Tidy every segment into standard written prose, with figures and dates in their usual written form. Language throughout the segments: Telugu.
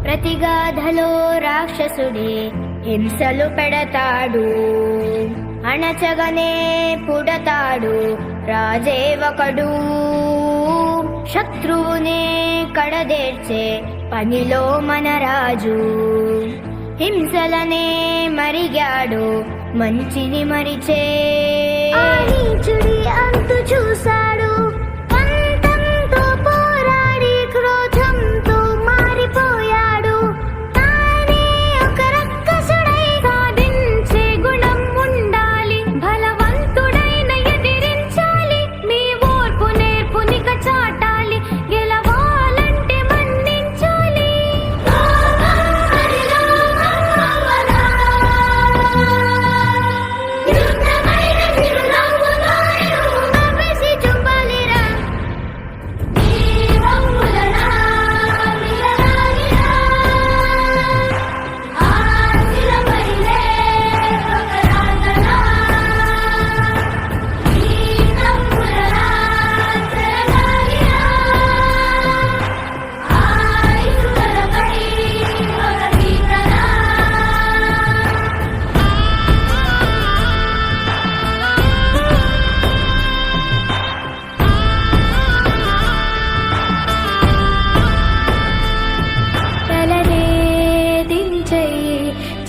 ప్రతిగాధలో రాక్షసుడే హింసలు పెడతాడు, అణచగనే పుడతాడు రాజే ఒకడు. శత్రువునే కడదేర్చే పనిలో మన రాజు, హింసలనే మరిగాడు మంచిని మరిచే. నీచుడి అంతు చూశాడు, పంతంతో పోరాడి క్రోధంతో మారిపోయాడు. తానే ఒక రక్కసుడై సాధించే గుణం ఉండాలి, బలవంతుడైన ఎదిరించాలి. మీ ఓర్పు నేర్పునిక చాటాలి, గెలవాలంటే మన్నించాలి.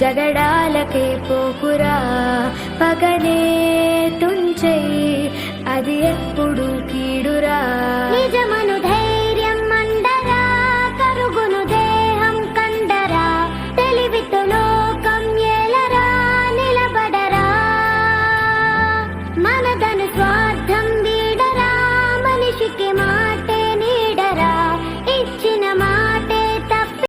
జగడాలకే పోకురా, పగనే తుంచెయ్యి, అది ఎప్పుడు కీడురా. నిజమ